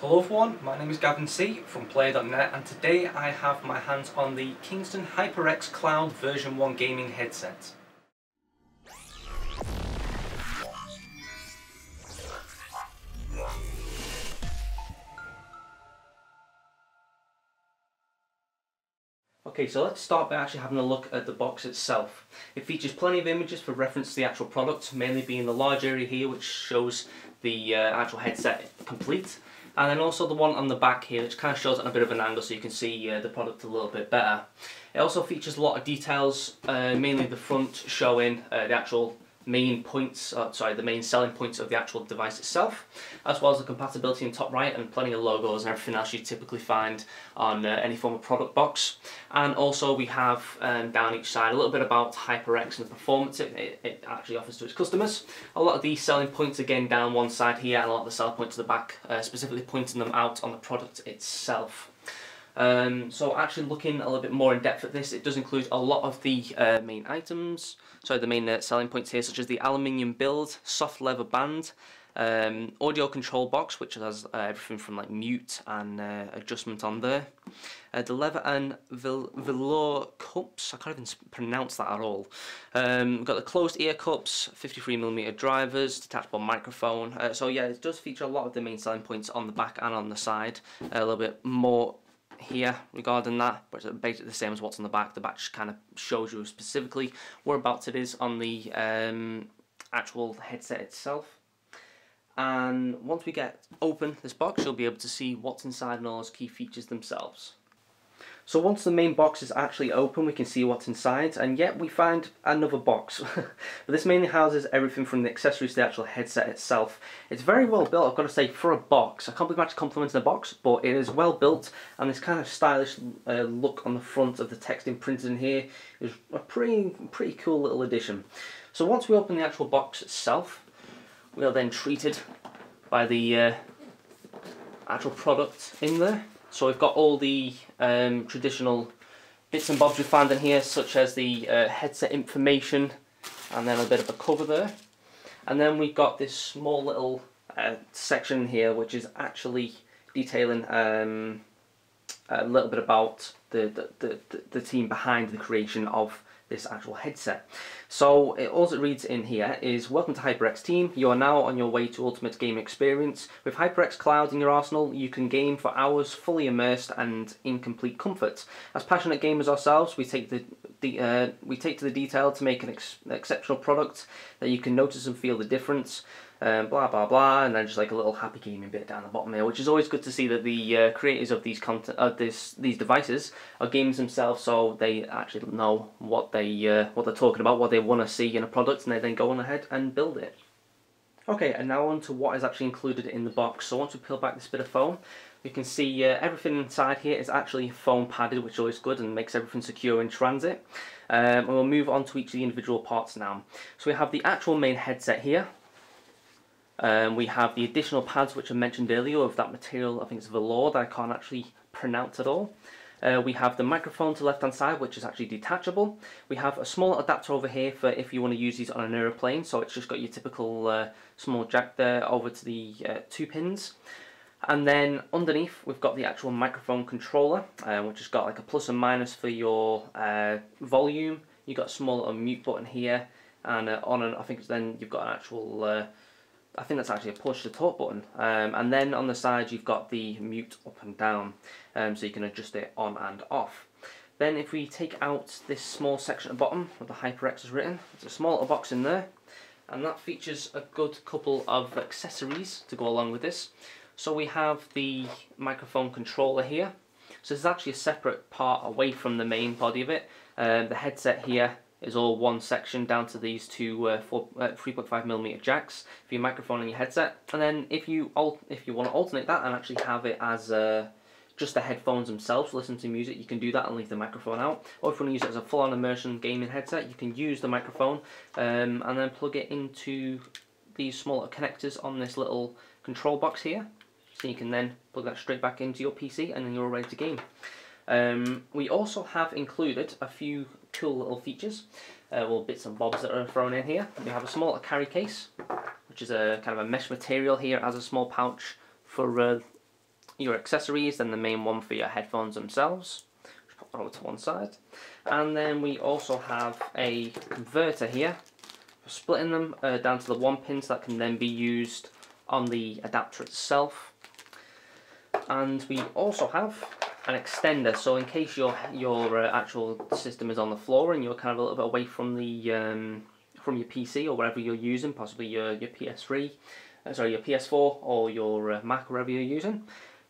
Hello everyone, my name is Gavin C from Player.net, and today I have my hands on the Kingston HyperX Cloud version 1 gaming headset. Okay, so let's start by actually having a look at the box itself. It features plenty of images for reference to the actual product, mainly being the large area here which shows the actual headset complete, and then also the one on the back here which kind of shows it on a bit of an angle so you can see the product a little bit better. It also features a lot of details, mainly the front showing the actual main points, the main selling points of the actual device itself, as well as the compatibility in top right and plenty of logos and everything else you typically find on any form of product box. And also we have down each side a little bit about HyperX and the performance it actually offers to its customers. A lot of the selling points again down one side here, and a lot of the selling points to the back, specifically pointing them out on the product itself. So actually looking a little bit more in depth at this, it does include a lot of the main items, the main selling points here, such as the aluminium build, soft leather band, audio control box which has everything from like mute and adjustment on there, the leather and velour cups, I can't even pronounce that at all. We've got the closed ear cups, 53mm drivers, detachable microphone, so yeah, it does feature a lot of the main selling points on the back and on the side, a little bit more here regarding that, but it's basically the same as what's on the back. The back just kind of shows you specifically whereabouts it is on the actual headset itself. And once we get open this box, you'll be able to see what's inside and all those key features themselves. So once the main box is actually open, we can see what's inside, and yet we find another box. But this mainly houses everything from the accessories to the actual headset itself. It's very well built, I've got to say, for a box. I can't believe I'm actually complimenting the box, but it is well built, and this kind of stylish look on the front of the text imprinted in here is a pretty cool little addition. So once we open the actual box itself, we are then treated by the actual product in there. So we've got all the traditional bits and bobs we find in here, such as the headset information, and then a bit of a cover there. And then we've got this small little section here which is actually detailing a little bit about the team behind the creation of this actual headset. So all it reads in here is, "Welcome to HyperX team. You are now on your way to ultimate game experience. With HyperX Cloud in your arsenal, you can game for hours fully immersed and in complete comfort. As passionate gamers ourselves, we take to the detail to make an exceptional product that you can notice and feel the difference." Blah blah blah, and then just like a little happy gaming bit down the bottom here, which is always good to see that the creators of these these devices are gamers themselves, so they actually know what they're talking about, what they want to see in a product, and they then go on ahead and build it. Okay, and now on to what is actually included in the box. So once we peel back this bit of foam, we can see everything inside here is actually foam padded, which is always good and makes everything secure in transit. And we'll move on to each of the individual parts now. So we have the actual main headset here. We have the additional pads which I mentioned earlier of that material, I think it's velour, that I can't actually pronounce at all. We have the microphone to the left hand side, which is actually detachable. We have a small adapter over here for if you want to use these on an aeroplane, so it's just got your typical small jack there over to the 2 pins. And then underneath we've got the actual microphone controller, which has got like a plus and minus for your volume. You've got a small little mute button here, and on and I think then you've got an actual I think that's actually a push to talk button, and then on the side you've got the mute up and down, so you can adjust it on and off. Then if we take out this small section at the bottom where the HyperX is written, there's a small little box in there, and that features a good couple of accessories to go along with this. So we have the microphone controller here, so there's actually a separate part away from the main body of it. The headset here is all one section down to these two 3.5mm jacks for your microphone and your headset. And then if you want to alternate that and actually have it as just the headphones themselves to listen to music, you can do that and leave the microphone out. Or if you want to use it as a full-on immersion gaming headset, you can use the microphone and then plug it into these smaller connectors on this little control box here. So you can then plug that straight back into your PC and then you're all ready to game. We also have included a few cool little features, little bits and bobs that are thrown in here. We have a small carry case, which is a kind of a mesh material here as a small pouch for your accessories, then the main one for your headphones themselves. Just pop that over to one side. And then we also have a converter here for splitting them down to the 1 pins that can then be used on the adapter itself. And we also have an extender, so in case your actual system is on the floor and you're kind of a little bit away from the from your PC or wherever you're using, possibly your PS3, your PS4 or your Mac, wherever you're using,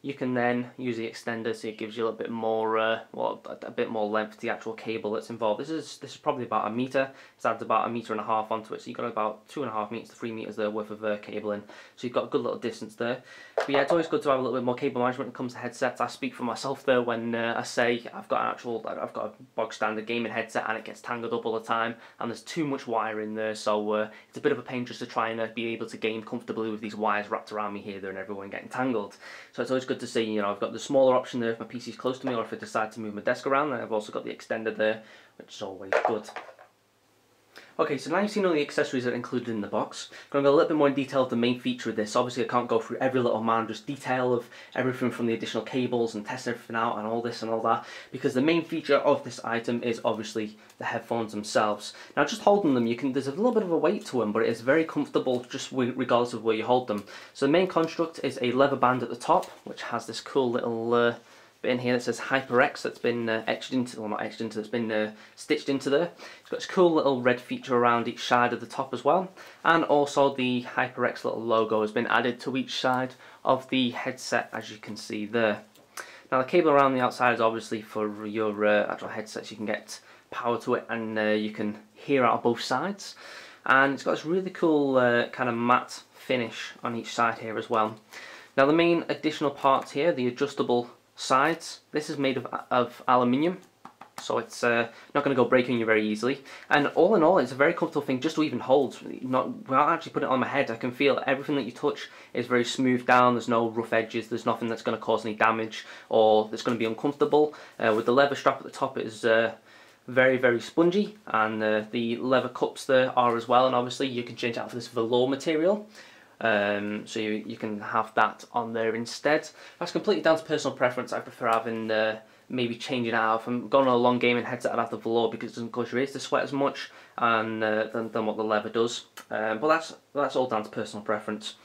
you can then use the extender, so it gives you a little bit more, well, a bit more length to the actual cable that's involved. This is probably about 1 meter. It adds about 1.5 meters onto it, so you've got about 2.5 meters to 3 meters there worth of cabling. So you've got a good little distance there. But yeah, it's always good to have a little bit more cable management when it comes to headsets. I speak for myself there when I say I've got a bog standard gaming headset and it gets tangled up all the time, and there's too much wire in there. So it's a bit of a pain just to try and be able to game comfortably with these wires wrapped around me here, there, and everywhere and getting tangled. So it's always good to see, you know, I've got the smaller option there if my PC's close to me, or if I decide to move my desk around. And I've also got the extender there, which is always good. Okay, so now you've seen all the accessories that are included in the box. I'm going to go a little bit more in detail of the main feature of this. Obviously I can't go through every little just detail of everything from the additional cables and test everything out and all this and all that, because the main feature of this item is obviously the headphones themselves. Now just holding them, there's a little bit of a weight to them, but it is very comfortable just regardless of where you hold them. So the main construct is a leather band at the top, which has this cool little bit in here that says HyperX that's been etched into, well not etched into, that's been stitched into there. It's got this cool little red feature around each side of the top as well, and also the HyperX little logo has been added to each side of the headset, as you can see there. Now the cable around the outside is obviously for your actual headsets. You can get power to it, and you can hear out of both sides, and it's got this really cool kind of matte finish on each side here as well. Now the main additional parts here, the adjustable sides, this is made of aluminium, so it's not going to go breaking you very easily, and all in all it's a very comfortable thing just to even hold. Without actually putting it on my head, I can feel everything that you touch is very smooth down. There's no rough edges, there's nothing that's going to cause any damage or that's going to be uncomfortable. With the leather strap at the top, it is very, very spongy, and the leather cups there are as well, and obviously you can change out for this velour material. So you can have that on there instead. That's completely down to personal preference. I prefer having maybe changing it out. If I'm going on a long gaming headset, I'd have the velour because it doesn't cause your ears to sweat as much and than what the leather does. But that's all down to personal preference.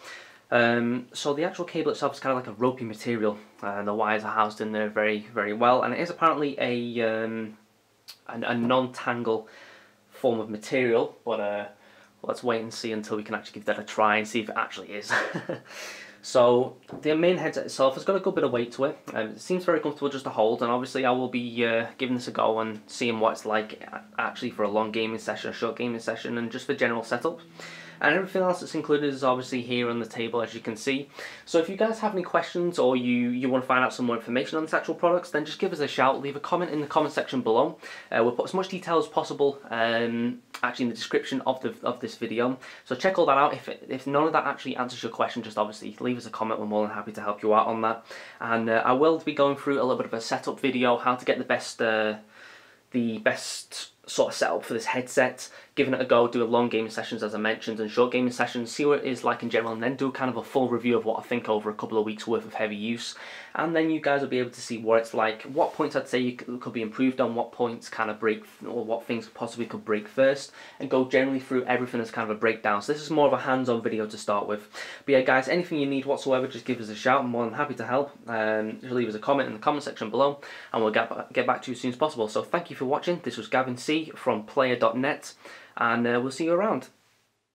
So the actual cable itself is kind of like a ropey material, and the wires are housed in there very, very well. And it is apparently a non-tangle form of material, but let's wait and see until we can actually give that a try and see if it actually is. So the main headset itself has got a good bit of weight to it. It seems very comfortable just to hold, and obviously I will be giving this a go and seeing what it's like actually for a long gaming session, a short gaming session, and just for general setup. And everything else that's included is obviously here on the table, as you can see. So if you guys have any questions, or you want to find out some more information on this actual products, then just give us a shout, leave a comment in the comment section below. We'll put as much detail as possible actually in the description of this video. So check all that out. If none of that actually answers your question, just obviously leave us a comment. We're more than happy to help you out on that. And I will be going through a little bit of a setup video, how to get the best sort of setup for this headset, giving it a go, do a long gaming sessions as I mentioned, and short gaming sessions, see what it is like in general, and then do kind of a full review of what I think over a couple of weeks worth of heavy use. And then you guys will be able to see what it's like, what points I'd say you could be improved on, what points kind of break, or what things possibly could break first, and go generally through everything as kind of a breakdown. So this is more of a hands-on video to start with. But yeah guys, anything you need whatsoever, just give us a shout. I'm more than happy to help. Just leave us a comment in the comment section below, and we'll get back to you as soon as possible. So thank you for watching. This was Gavin C from player.net, and we'll see you around.